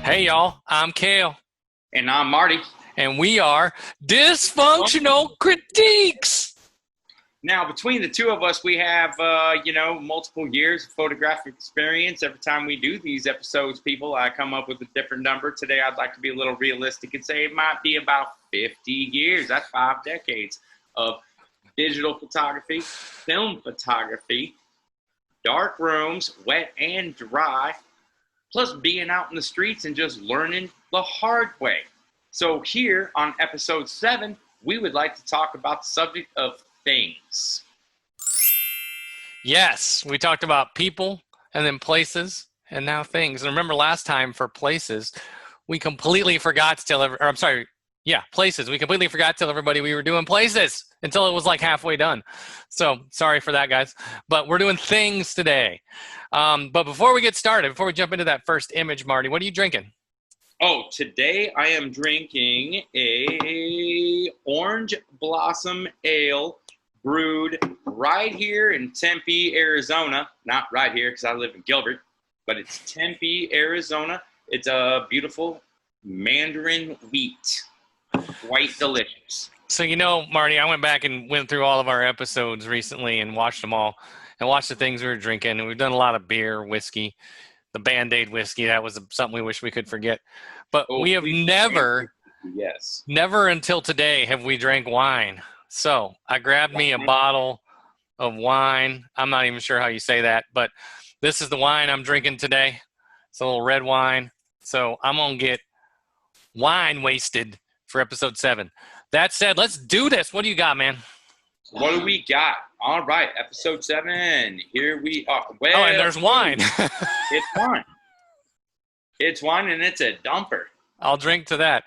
Hey, y'all, I'm Kale. And I'm Marty. And we are Dysfunctional Critiques. Now, between the two of us, we have, multiple years of photographic experience. Every time we do these episodes, people, I come up with a different number. Today, I'd like to be a little realistic and say it might be about 50 years. That's 5 decades of digital photography, film photography, dark rooms, wet and dry, plus being out in the streets and just learning the hard way. So here on episode 7, we would like to talk about the subject of things. Yes, we talked about people and then places and now things. And remember last time for places, we completely forgot to tell places. We completely forgot to tell everybody we were doing places until it was like halfway done. So sorry for that, guys. But we're doing things today. But before we get started, before we jump into that first image, Marty, what are you drinking? Oh, today I am drinking a orange blossom ale brewed right here in Tempe, Arizona. Not right here because I live in Gilbert, but it's Tempe, Arizona. It's a beautiful Mandarin wheat. Quite delicious. So, Marty, I went back and went through all of our episodes recently and watched them all and watched the things we were drinking. And we've done a lot of beer, whiskey, the Band-Aid whiskey. That was something we wish we could forget. But we have never until today have we drank wine. So I grabbed me a bottle of wine. I'm not even sure how you say that, but this is the wine I'm drinking today. It's a little red wine. So I'm going to get wine wasted for episode 7. That said, let's do this. What do you got, man? What do we got? All right, episode 7. Here we are. Well, and there's wine. It's wine. It's wine, and it's a dumper. I'll drink to that.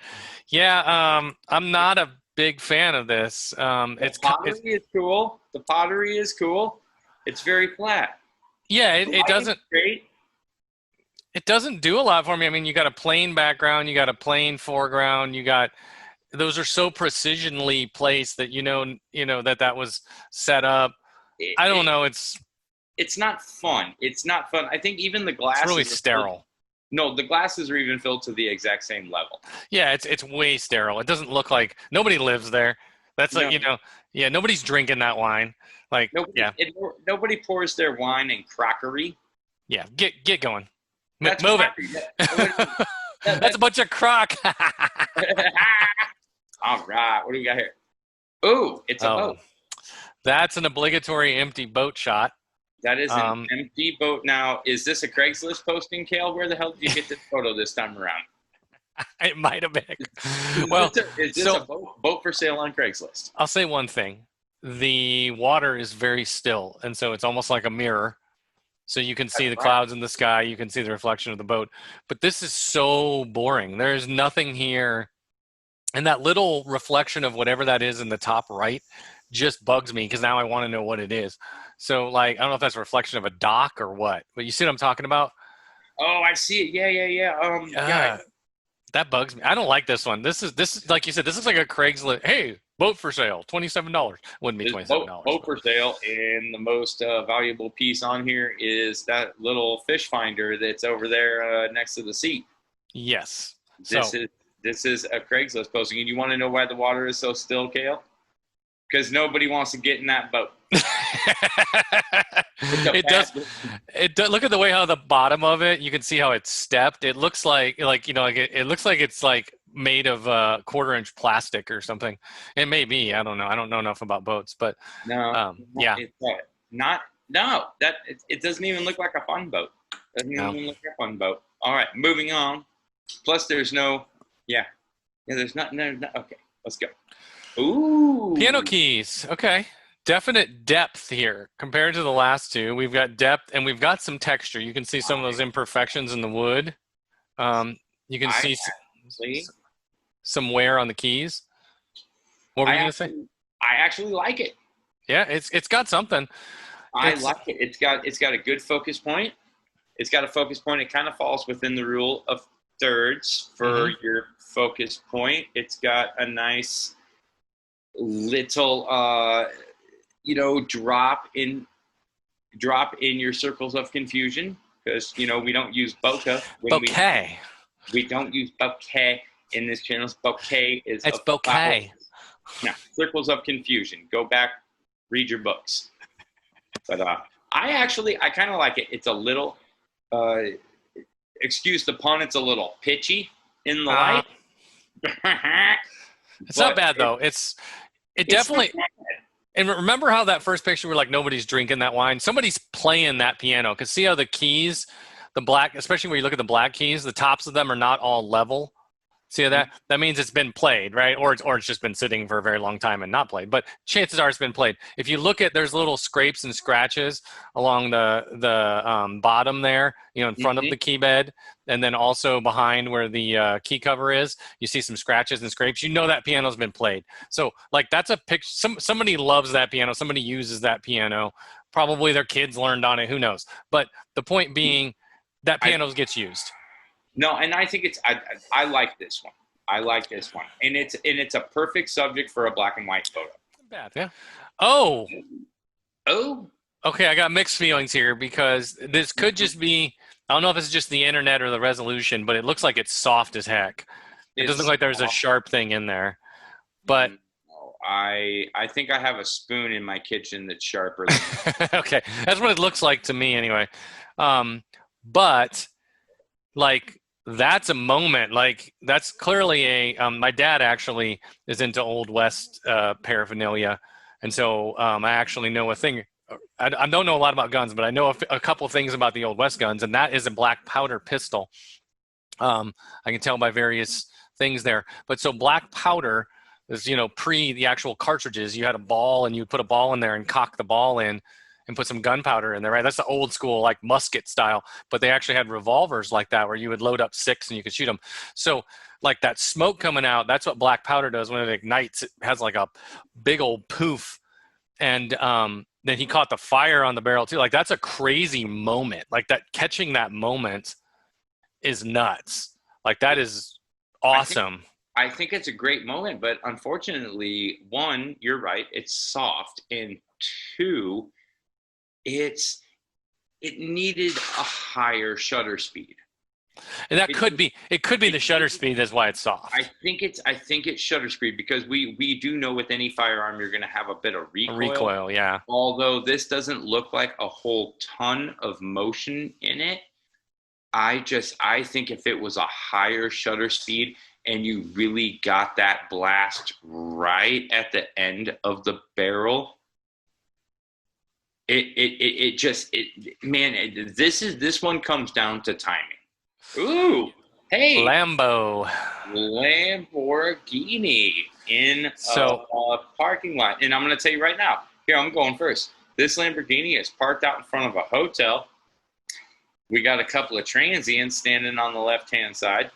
Yeah, I'm not a big fan of this. The pottery is cool. The pottery is cool. It's very flat. Yeah, it doesn't. Great. It doesn't do a lot for me. I mean, you got a plain background, you got a plain foreground, those are so precisionally placed that that was set up. I don't know. It's not fun. It's not fun. I think even the glasses. It's really sterile. No, the glasses are even filled to the exact same level. Yeah, it's way sterile. It doesn't look like nobody lives there. That's like nobody's drinking that wine. Like nobody pours their wine in crockery. Yeah, get going. Move it. That's a bunch of crock. All right, what do we got here? Ooh, it's a boat. That's an obligatory empty boat shot. That is an empty boat. Now, is this a Craigslist posting, Kale? Where the hell did you get this photo this time around? It might have been. Well, is this a boat for sale on Craigslist? I'll say one thing. The water is very still, and so it's almost like a mirror. So you can see the clouds in the sky. You can see the reflection of the boat. But this is so boring. There's nothing here. And that little reflection of whatever that is in the top right just bugs me because now I want to know what it is. So, I don't know if that's a reflection of a dock or what. But you see what I'm talking about? Oh, I see it. Yeah. That bugs me. I don't like this one. This is like you said, this is like a Craigslist. Hey, boat for sale, $27. Wouldn't be $27. Boat for sale, and the most valuable piece on here is that little fish finder that's over there next to the seat. Yes. This is a Craigslist posting, and you want to know why the water is so still, Kale? Because nobody wants to get in that boat. It does. Look at the way how the bottom of it. You can see how it's stepped. It looks like it looks like it's like made of 1/4-inch plastic or something. It may be. I don't know. I don't know enough about boats, but it doesn't even look like a fun boat. All right, moving on. Plus, there's no. There's not. No. Okay, let's go. Ooh. Piano keys. Okay. definite depth here compared to the last two. We've got depth and we've got some texture. You can see some of those imperfections in the wood. You can I see actually, some wear on the keys. What were I you going to say? actually, I actually like it. Yeah, it's got something. I It's like it. It's got a good focus point. It's got a focus point. It kind of falls within the rule of thirds for your focus point. It's got a nice little, drop in your circles of confusion because we don't use bokeh when bouquet. we don't use bouquet in this channel. Bouquet is It's a bouquet. Now, circles of confusion. Go back, read your books. But I kind of like it. It's a little, excuse the pun, it's a little pitchy in the light. It's not bad though. It definitely. And remember how that first picture, we're like, nobody's drinking that wine. Somebody's playing that piano. Because see how the keys, the black, especially when you look at the black keys, the tops of them are not all level. See how that? That means it's been played, right? Or it's just been sitting for a very long time and not played. But chances are it's been played. If you look at, there's little scrapes and scratches along the bottom there, in front of the key bed, and then also behind where the key cover is, you see some scratches and scrapes. You know that piano's been played. So like that's a picture. Somebody loves that piano. Somebody uses that piano. Probably their kids learned on it. Who knows? But the point being, that piano gets used. No, and I think I like this one. I like this one, and it's a perfect subject for a black and white photo. Not bad, yeah. Oh, Oh, okay. I got mixed feelings here because this could just be. I don't know if it's just the internet or the resolution, but it looks like it's soft as heck. It doesn't look like there's a sharp thing in there. But I think I have a spoon in my kitchen that's sharper. Okay, that's what it looks like to me, anyway. But like. That's a moment. Like that's clearly my dad actually is into Old West paraphernalia, and so I actually know a thing. I don't know a lot about guns, but I know a couple things about the Old West guns, and that is a black powder pistol. I can tell by various things there. But so black powder is pre the actual cartridges. You had a ball, and you would put a ball in there and cock the ball in. And put some gunpowder in there, right? That's the old school, like musket style. But they actually had revolvers like that where you would load up 6 and you could shoot them. So like that smoke coming out, that's what black powder does when it ignites. It has like a big old poof. And then he caught the fire on the barrel too. Like that's a crazy moment. Like that catching that moment is nuts. Like that is awesome. I think it's a great moment, but unfortunately, one, you're right, it's soft, and two, it needed a higher shutter speed. And it could be the shutter speed. That's why it's soft. I think it's shutter speed because we do know with any firearm you're going to have a bit of recoil. Recoil, yeah. Although this doesn't look like a whole ton of motion in it. I think if it was a higher shutter speed and you really got that blast right at the end of the barrel, this one comes down to timing. Ooh, hey, Lamborghini in a parking lot, and I'm going to tell you right now. Here, I'm going first. This Lamborghini is parked out in front of a hotel. We got a couple of transients standing on the left-hand side.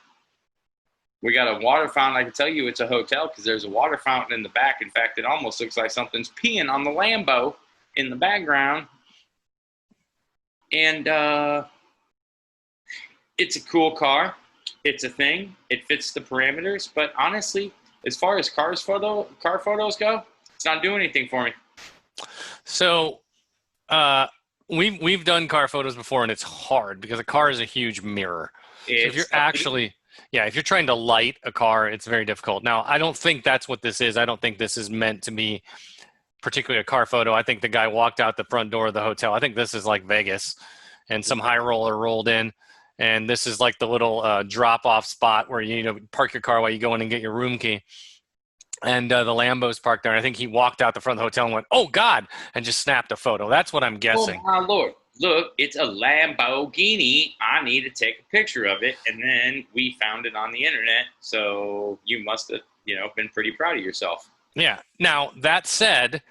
We got a water fountain. I can tell you it's a hotel because there's a water fountain in the back. In fact, it almost looks like something's peeing on the Lambo in the background. And it's a cool car. It's a thing. It fits the parameters. But honestly, as far as car photos go, it's not doing anything for me. So we've done car photos before, and it's hard because a car is a huge mirror. So if you're trying to light a car, it's very difficult. Now, I don't think that's what this is. I don't think this is meant to be particularly a car photo. I think the guy walked out the front door of the hotel. I think this is like Vegas, and some high roller rolled in, and this is like the little drop-off spot where you park your car while you go in and get your room key. And the Lambo's parked there. And I think he walked out the front of the hotel and went, "Oh God," and just snapped a photo. That's what I'm guessing. Oh my Lord. Look, it's a Lamborghini. I need to take a picture of it. And then we found it on the internet. So you must have, been pretty proud of yourself. Yeah. Now, that said,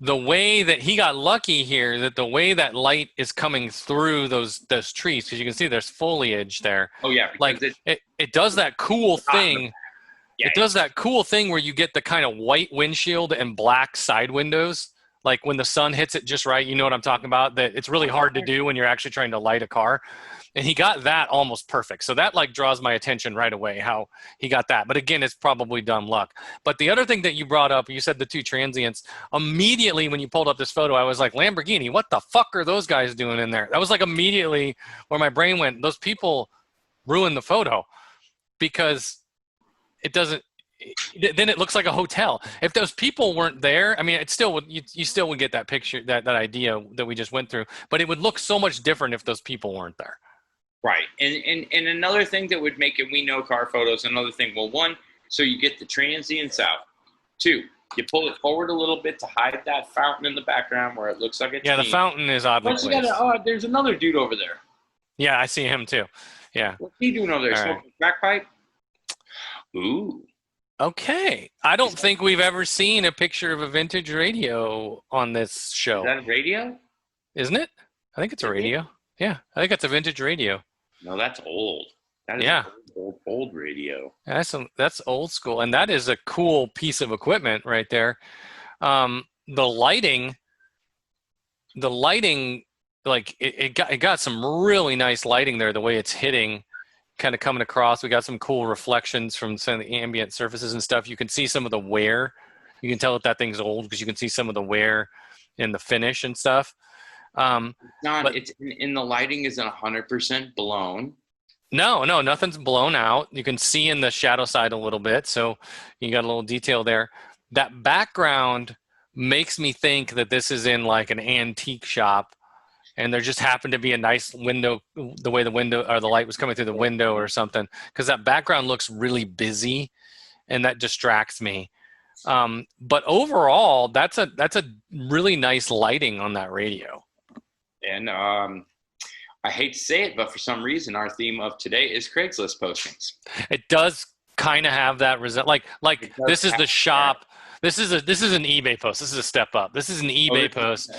the way that he got lucky here, that the way that light is coming through those trees, because you can see there's foliage there. Oh yeah, Like because it does that cool thing. yeah, It does that cool thing where you get the kind of white windshield and black side windows. Like when the sun hits it just right, you know what I'm talking about? That it's really hard to do when you're actually trying to light a car. And he got that almost perfect. So that like draws my attention right away, how he got that. But again, it's probably dumb luck. But the other thing that you brought up, you said the two transients. Immediately when you pulled up this photo, I was like, Lamborghini, what the fuck are those guys doing in there? That was like immediately where my brain went, those people ruined the photo because it doesn't, then it looks like a hotel. If those people weren't there, I mean, it still would, you still would get that picture, that idea that we just went through, but it would look so much different if those people weren't there. right. And another thing that would make it, we know car photos, another thing, well, one, so you get the transients out. Two, you pull it forward a little bit to hide that fountain in the background where it looks like a the fountain is oddly placed. There's another dude over there. Yeah, I see him too. Yeah. What's he doing over there? All Smoking a crack pipe? Ooh. Okay. I don't think we've ever seen a picture of a vintage radio on this show. Is that a radio? Isn't it? I think it's a radio. Yeah, I think it's a vintage radio. No, that's old. That is Yeah. old radio. That's old school, and that is a cool piece of equipment right there. The lighting, like it got some really nice lighting there. The way it's hitting, kind of coming across. We got some cool reflections from some of the ambient surfaces and stuff. You can see some of the wear. You can tell that thing's old because you can see some of the wear in the finish and stuff. It's in the lighting isn't 100% blown. No, nothing's blown out. You can see in the shadow side a little bit, so you got a little detail there. That background makes me think that this is in like an antique shop, and there just happened to be a nice window, the way the window or the light was coming through the window or something, because that background looks really busy, and that distracts me. But overall, that's a really nice lighting on that radio. And I hate to say it, but for some reason, our theme of today is Craigslist postings. It does kind of have that result. Like this is the shop. This is an eBay post. This is a step up. This is an eBay post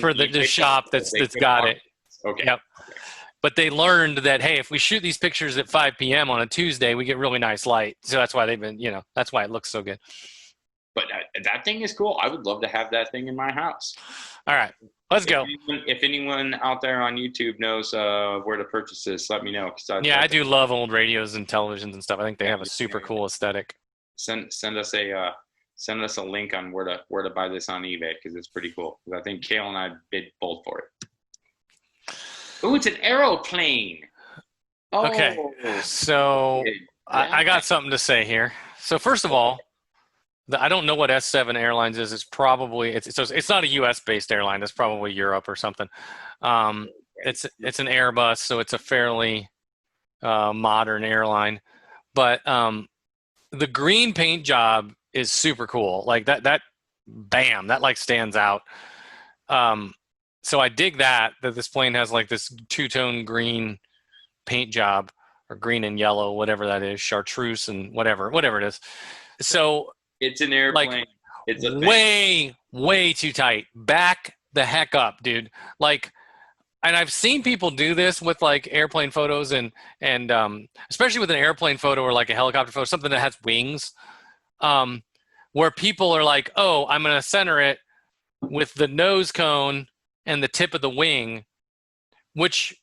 for the shop that's got it. Okay. Yep. But they learned that, hey, if we shoot these pictures at 5 p.m. on a Tuesday, we get really nice light. So that's why they've been, that's why it looks so good. But that thing is cool. I would love to have that thing in my house. All right, let's go. If anyone out there on YouTube knows where to purchase this, let me know. I do love old radios and televisions and stuff. I think they have a super cool aesthetic. Send us a link on where to buy this on eBay, because it's pretty cool. Because I think Kale and I bid both for it. Oh, it's an aeroplane. Oh, okay, so yeah. I got something to say here. So first of all, I don't know what S7 Airlines is. It's probably it's not a U.S. based airline. It's probably Europe or something. It's an Airbus, so it's a fairly modern airline. But the green paint job is super cool. Like that bam, that like stands out. So I dig that this plane has like this two-tone green paint job, or green and yellow, whatever that is, chartreuse and whatever it is. So it's an airplane. Like, it's a way too tight. Back the heck up, dude. Like, and I've seen people do this with like airplane photos and especially with an airplane photo or like a helicopter photo, something that has wings, where people are like, oh, I'm going to center it with the nose cone and the tip of the wing, which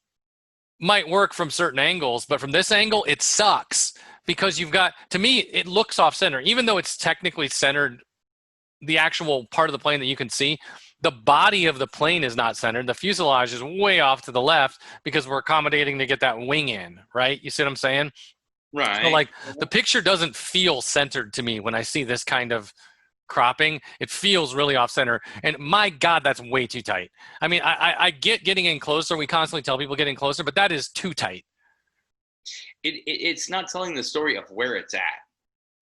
might work from certain angles, but from this angle, it sucks. Because you've got, to me, it looks off center, even though it's technically centered, the actual part of the plane that you can see, the body of the plane is not centered. The fuselage is way off to the left because we're accommodating to get that wing in, right? You see what I'm saying? Right. So like the picture doesn't feel centered to me when I see this kind of cropping. It feels really off center. And my God, that's way too tight. I mean, I get getting in closer. We constantly tell people getting closer, but that is too tight. It's not telling the story of where it's at.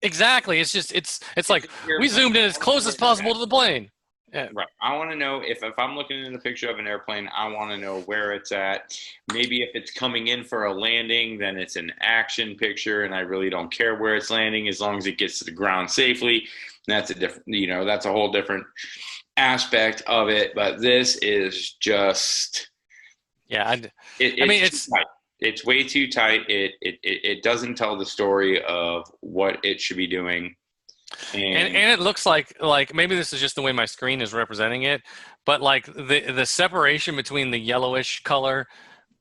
Exactly. It's just it's like we zoomed in as close as possible to the plane. Yeah. Right. I want to know if I'm looking at a picture of an airplane, I want to know where it's at. Maybe if it's coming in for a landing, then it's an action picture, and I really don't care where it's landing as long as it gets to the ground safely. That's a different, that's a whole different aspect of it, but this is just Yeah, it, I mean, it's too tight. It's way too tight. It doesn't tell the story of what it should be doing. and it looks like maybe this is just the way my screen is representing it, but like the separation between the yellowish color,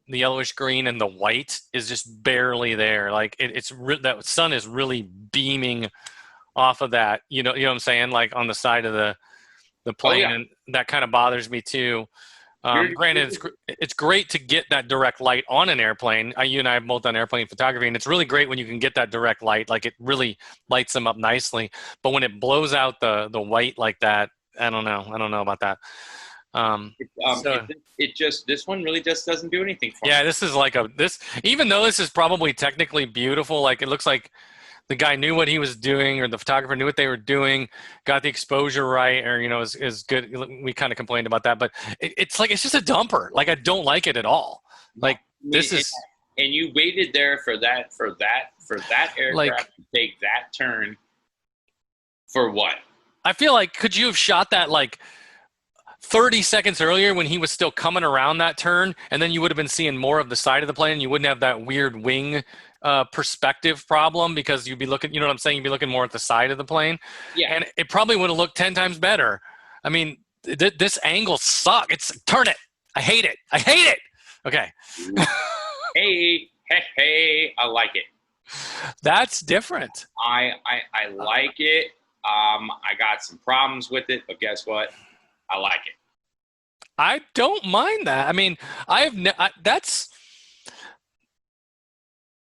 the yellowish green, and the white is just barely there. Like that sun is really beaming off of that. You know what I'm saying? Like on the side of the plane, oh, yeah. and that kind of bothers me too. Granted, it's great to get that direct light on an airplane. You and I have both done airplane photography, and it's really great when you can get that direct light. Like it really lights them up nicely. But when it blows out the white like that, I don't know. I don't know about that. This one really just doesn't do anything for me. Yeah, this is like even though this is probably technically beautiful, like it looks like the guy knew what he was doing, or the photographer knew what they were doing, got the exposure right, or is good. We kind of complained about that, but it's just a dumper. Like I don't like it at all. Like this is, and you waited there for that aircraft to take that turn for what? I feel like could you have shot that like 30 seconds earlier when he was still coming around that turn, and then you would have been seeing more of the side of the plane. You wouldn't have that weird wing perspective problem, because you'd be looking, you know what I'm saying? You'd be looking more at the side of the plane. Yeah. And it probably would have looked 10 times better. I mean, this angle sucks. Turn it. I hate it. I hate it. Okay. Hey, I like it. That's different. I like it. I got some problems with it, but guess what? I like it. I don't mind that. I mean, that's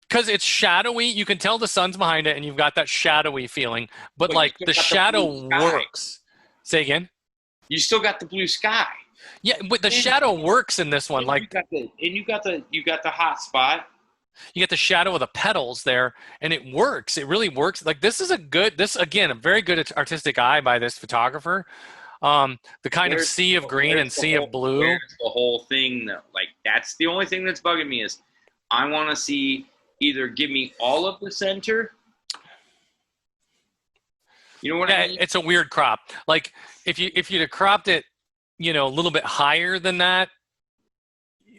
because it's shadowy. You can tell the sun's behind it, and you've got that shadowy feeling. But like the shadow works. Say again. You still got the blue sky. Yeah, but the shadow works in this one. Like, you got the hot spot. You get the shadow of the petals there, and it works. It really works. Like this is a very good artistic eye by this photographer. The kind of sea of green and sea of blue. The whole thing, though, like that's the only thing that's bugging me is I want to see either give me all of the center. You know what I mean? It's a weird crop. Like if you'd have cropped it, a little bit higher than that,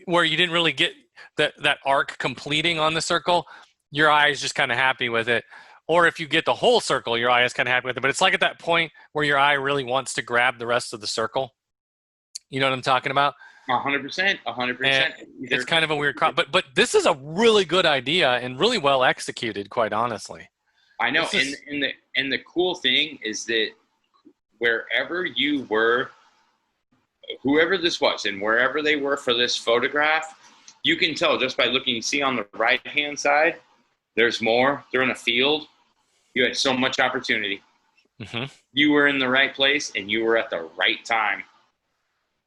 where you didn't really get that arc completing on the circle, your eye is just kind of happy with it. Or if you get the whole circle, your eye is kind of happy with it. But it's like at that point where your eye really wants to grab the rest of the circle. You know what I'm talking about? 100%. It's kind of a weird crop. But this is a really good idea and really well executed, quite honestly. I know. And the cool thing is that wherever you were, whoever this was, and wherever they were for this photograph, you can tell just by looking. You see on the right-hand side, there's more. They're in a field. You had so much opportunity. Mm-hmm. You were in the right place, and you were at the right time.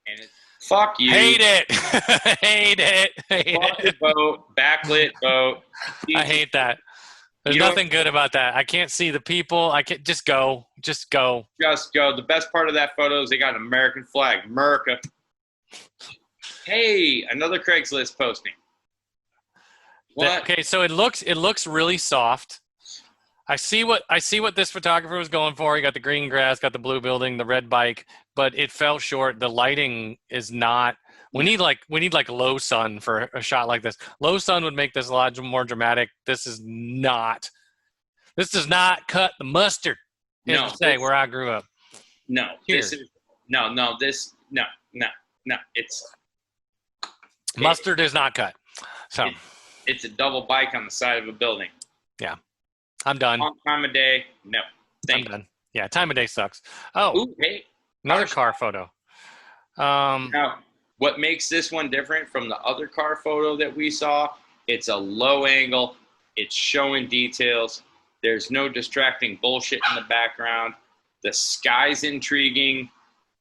And fuck you. Hate it. Hate it. Fuck the boat. Backlit boat. I hate that. There's nothing good about that. I can't see the people. I can't. Just go. Just go. Just go. The best part of that photo is they got an American flag. America. Hey, another Craigslist posting. What? Okay, so it looks really soft. I see what this photographer was going for. He got the green grass, got the blue building, the red bike, but it fell short. The lighting is not. We need like low sun for a shot like this. Low sun would make this a lot more dramatic. This does not cut the mustard. No, where I grew up. No, it's mustard does not cut. So it's a double bike on the side of a building. Yeah, I'm done. Long time of day, no. I'm done. Yeah, time of day sucks. Oh, ooh, hey, another car photo. Now, what makes this one different from the other car photo that we saw? It's a low angle. It's showing details. There's no distracting bullshit in the background. The sky's intriguing.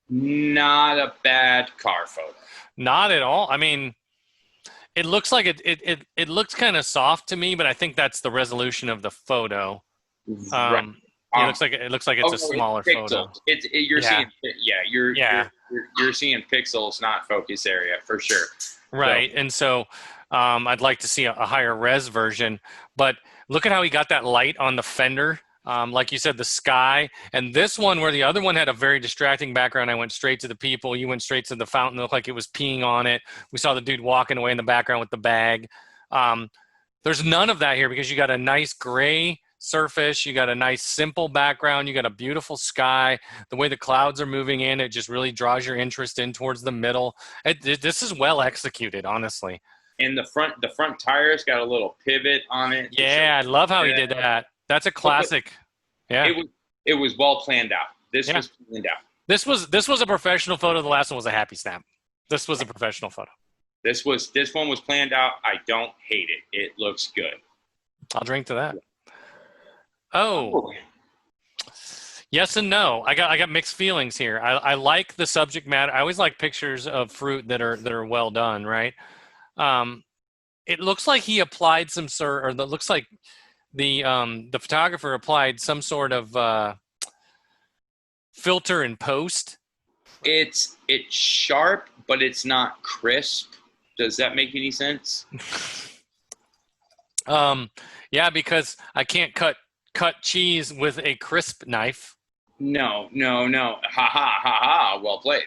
Not a bad car photo. Not at all. I mean, it looks like it looks kind of soft to me, but I think that's the resolution of the photo. Right. It looks like it's a smaller photo. You're seeing pixels, not focus area for sure. Right, so. And so I'd like to see a higher res version. But look at how he got that light on the fender Like you said, the sky. And this one, where the other one had a very distracting background, I went straight to the people. You went straight to the fountain. It looked like it was peeing on it. We saw the dude walking away in the background with the bag. There's none of that here because you got a nice gray surface. You got a nice simple background. You got a beautiful sky. The way the clouds are moving in, it just really draws your interest in towards the middle. This is well executed, honestly. And the front tires got a little pivot on it. Yeah, I love how he did that. That's a classic. Yeah. It was well planned out. This was planned out. This was a professional photo. The last one was a happy snap. This was a professional photo. This one was planned out. I don't hate it. It looks good. I'll drink to that. Oh. Yes and no. I got mixed feelings here. I like the subject matter. I always like pictures of fruit that are well done, right? It looks like he applied some sort, or it looks like the photographer applied some sort of filter in post. It's sharp, but it's not crisp. Does that make any sense? Yeah, because I can't cut cheese with a crisp knife. No. Ha ha ha ha. Well played.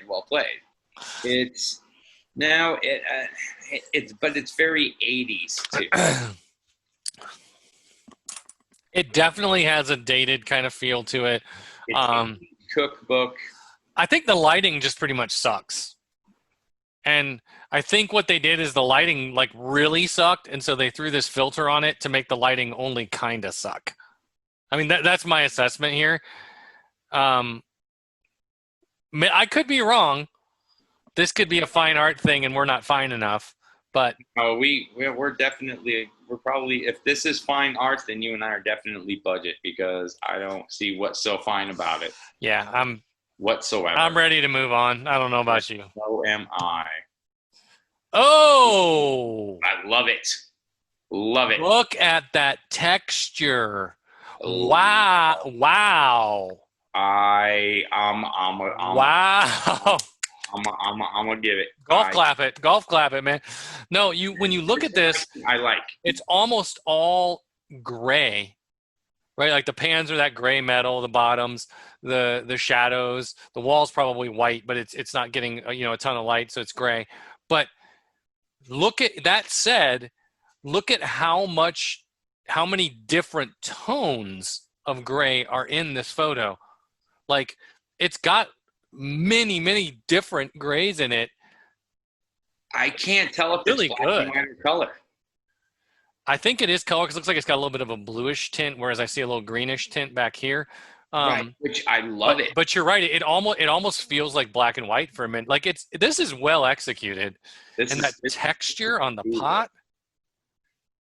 It's but it's very 80s too. It definitely has a dated kind of feel to it. It's cookbook. I think the lighting just pretty much sucks. And I think what they did is the lighting like really sucked, and so they threw this filter on it to make the lighting only kind of suck. I mean, that's my assessment here. I could be wrong. This could be a fine art thing, and we're not fine enough. But we're probably, if this is fine art, then you and I are definitely budget, because I don't see what's so fine about it. Yeah, whatsoever. I'm ready to move on. I don't know about you. So am I. Oh, I love it. Love it. Look at that texture. Wow. Wow. I'm gonna give it. Golf clap it, man. No, when you look at this, it's almost all gray, right? Like the pans are that gray metal, the bottoms, the shadows, the wall's probably white, but it's not getting a ton of light, so it's gray. But look at that said, look at how many different tones of gray are in this photo. Like it's got many different grays in it. I can't tell if really it's black and white or color. I think it is color because it looks like it's got a little bit of a bluish tint, whereas I see a little greenish tint back here. Right, which I love it. But you're right. It almost feels like black and white for a minute. Like this is well executed. That texture on the pot.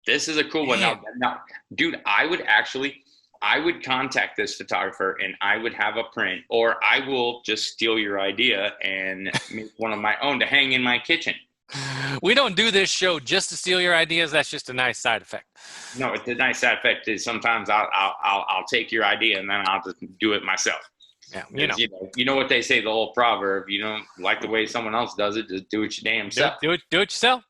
This is a cool one. Now, dude, I would contact this photographer and I would have a print, or I will just steal your idea and make one of my own to hang in my kitchen. We don't do this show just to steal your ideas. That's just a nice side effect. No, it's a nice side effect is sometimes I'll take your idea and then I'll just do it myself. Yeah, you know what they say, the old proverb, you don't like the way someone else does it, just do it your damn self. Do it yourself.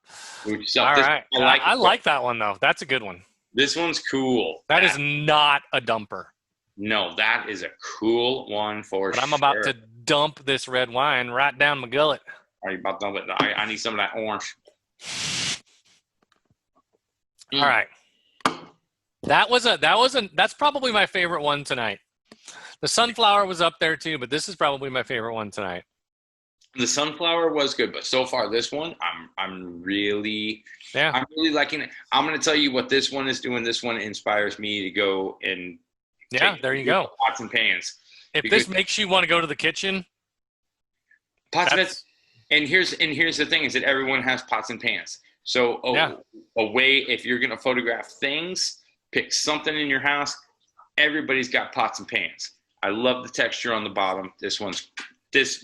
Do it yourself. All right. I like that one though. That's a good one. This one's cool. That is not a dumper. No, that is a cool one for sure. I'm about to dump this red wine right down my gullet. Are you about to dump it? I need some of that orange. All right. That's probably my favorite one tonight. The sunflower was up there too, but this is probably my favorite one tonight. The sunflower was good, but so far this one, I'm really liking it. I'm going to tell you what this one is doing. This one inspires me to go and there you go. Pots and pans. If this makes you want to go to the kitchen, pots and pans. And here's the thing is that everyone has pots and pans. So a way, if you're going to photograph things, pick something in your house. Everybody's got pots and pans. I love the texture on the bottom.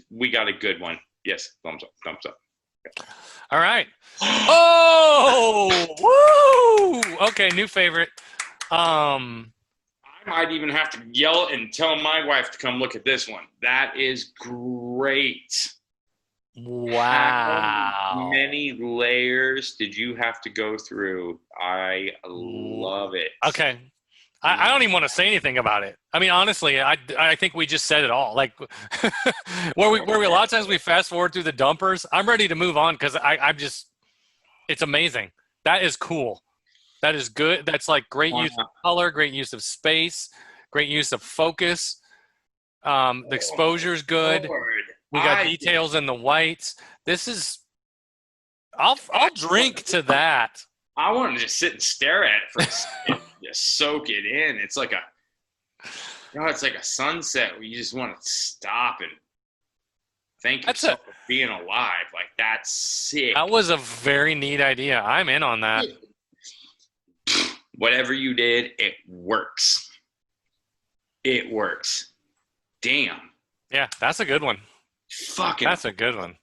We got a good one. Yes, thumbs up. Okay. All right. Oh, woo! Okay, new favorite. I might even have to yell and tell my wife to come look at this one. That is great. Wow. How many layers did you have to go through? I love it. Okay. I don't even want to say anything about it. I mean, honestly, I think we just said it all. Like, where we a lot of times we fast forward through the dumpers. I'm ready to move on because I'm just, it's amazing. That is cool. That is good. That's like great use of color, great use of space, great use of focus. The exposure's good. We got details in the whites. This is, I'll drink to that. I want to just sit and stare at it for a second, just soak it in. It's like it's like a sunset where you just want to stop and thank yourself for being alive. Like, that's sick. That was a very neat idea. I'm in on that. Whatever you did, it works. It works. Damn. Yeah, that's a good one. That's a good one.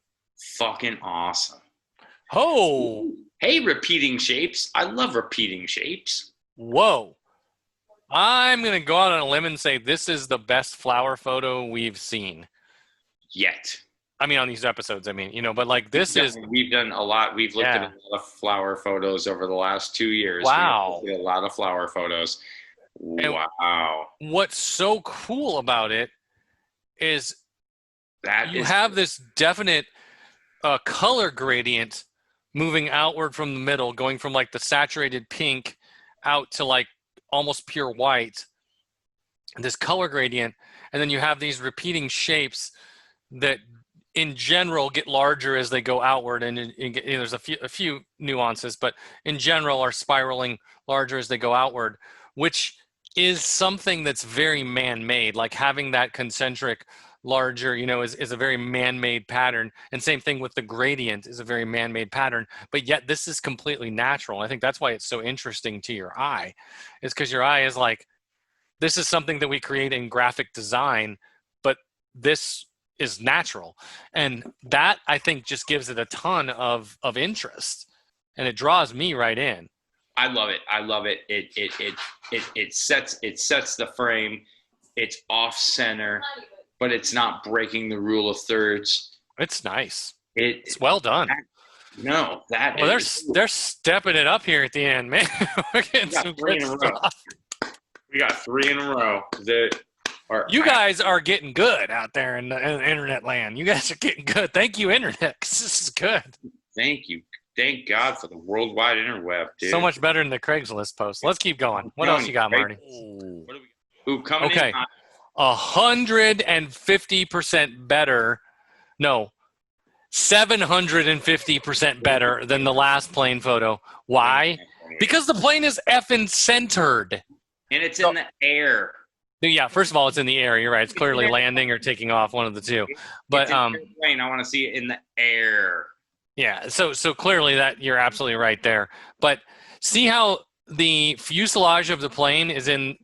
Fucking awesome. Oh. Hey, repeating shapes. I love repeating shapes. Whoa. I'm going to go out on a limb and say this is the best flower photo we've seen. Yet. I mean, on these episodes, but like this is... We've done a lot. We've looked at a lot of flower photos over the last 2 years. Wow. A lot of flower photos. Wow. And what's so cool about it is that you have this definite color gradient moving outward from the middle, going from like the saturated pink out to like almost pure white, this color gradient. And then you have these repeating shapes that in general get larger as they go outward. And there's a few nuances, but in general are spiraling larger as they go outward, which is something that's very man-made. Like having that concentric larger, is a very man-made pattern. And same thing with the gradient is a very man-made pattern, but yet this is completely natural. I think that's why it's so interesting to your eye, is because your eye is like, this is something that we create in graphic design, but this is natural. And that, I think, just gives it a ton of interest, and it draws me right in. I love it. I love it. It sets the frame. It's off center, but it's not breaking the rule of thirds. It's nice. It's well done. They're stepping it up here at the end, man. We're getting some good stuff. We got 3 in a row. You guys are getting good out there in the internet land. You guys are getting good. Thank you, internet. This is good. Thank you. Thank God for the worldwide interweb, dude. So much better than the Craigslist post. Let's keep going. What else you got, Marty? What do we got? Coming in. 150% better. No, 750% better than the last plane photo. Why? Because the plane is effing centered. And it's in the air. Yeah, first of all, it's in the air. You're right. It's clearly landing or taking off, one of the two. But plane. I want to see it in the air. Yeah, so clearly that you're absolutely right there. But see how the fuselage of the plane is in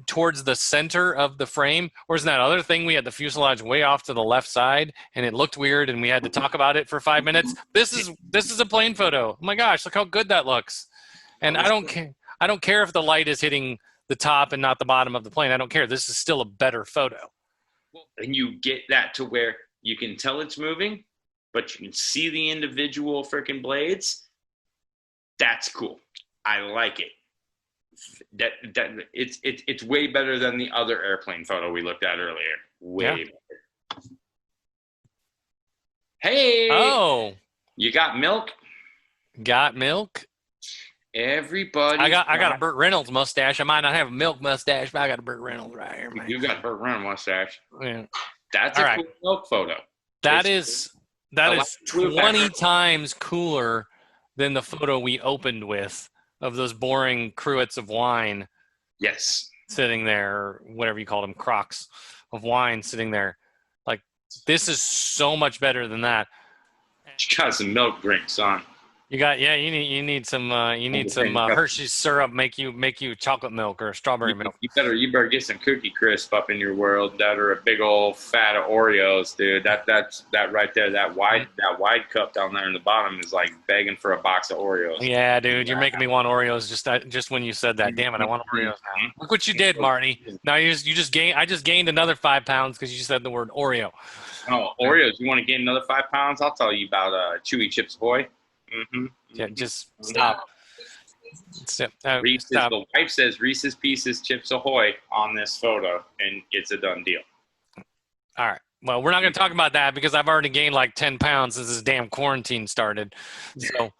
towards the center of the frame, whereas in that other thing we had the fuselage way off to the left side, and it looked weird, and we had to talk about it for 5 minutes. This is a plane photo. Oh my gosh, look how good that looks. And I don't care if the light is hitting the top and not the bottom of the plane. I don't care. This is still a better photo. And you get that to where you can tell it's moving, but you can see the individual freaking blades. That's cool. I like it. It's way better than the other airplane photo we looked at earlier. Way better. Hey. Oh. You got milk? Got milk? Everybody. I got a Burt Reynolds mustache. I might not have a milk mustache, but I got a Burt Reynolds right here, man. You got a Burt Reynolds mustache. Yeah. That's a cool milk photo. That is 20 times cooler than the photo we opened with of those boring cruets of wine. Yes. Sitting there, or whatever you call them, crocks of wine sitting there. Like, this is so much better than that. You got some milk drinks on. You need some Hershey's syrup make you chocolate milk or strawberry milk. You better get some Cookie Crisp up in your world that are a big old fat of Oreos, dude. That right there, that wide cup down there in the bottom is like begging for a box of Oreos. Yeah, dude, you're making me want Oreos just when you said that. Damn it, I want Oreos now. Look what you did, Marty. Now I just gained another 5 pounds because you said the word Oreo. Oh, Oreos! You want to gain another 5 pounds? I'll tell you about Chewy Chips Boy. Mm-hmm. Yeah, just stop. The wife says Reese's Pieces Chips Ahoy on this photo, and it's a done deal. All right. Well, we're not going to talk about that because I've already gained like 10 pounds since this damn quarantine started. So,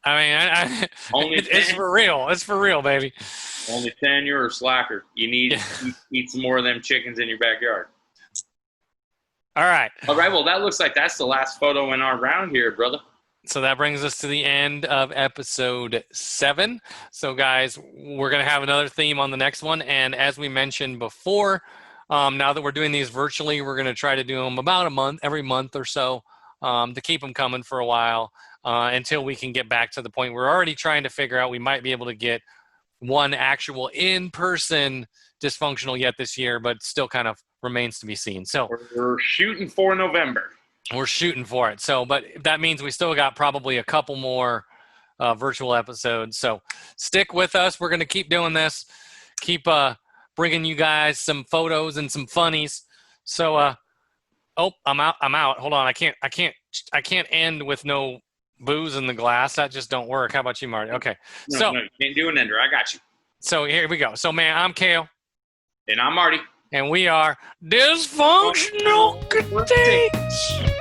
I mean, it's for real. It's for real, baby. Only 10, you're a slacker. You need to eat some more of them chickens in your backyard. All right. All right. Well, that looks like that's the last photo in our round here, brother. So that brings us to the end of episode 7. So, guys, we're going to have another theme on the next one. And as we mentioned before, now that we're doing these virtually, we're going to try to do them about a month, every month or so, to keep them coming for a while until we can get back to the point. We're already trying to figure out we might be able to get one actual in-person Dysfunctional yet this year, but still kind of remains to be seen. So we're shooting for November. We're shooting for it. So, but that means we still got probably a couple more virtual episodes. So stick with us. We're going to keep doing this. Keep bringing you guys some photos and some funnies. So, I'm out. Hold on. I can't end with no booze in the glass. That just don't work. How about you, Marty? Okay. No, you can't do an ender. I got you. So here we go. So, man, I'm Kale. And I'm Marty. And we are Dysfunctional Contagious.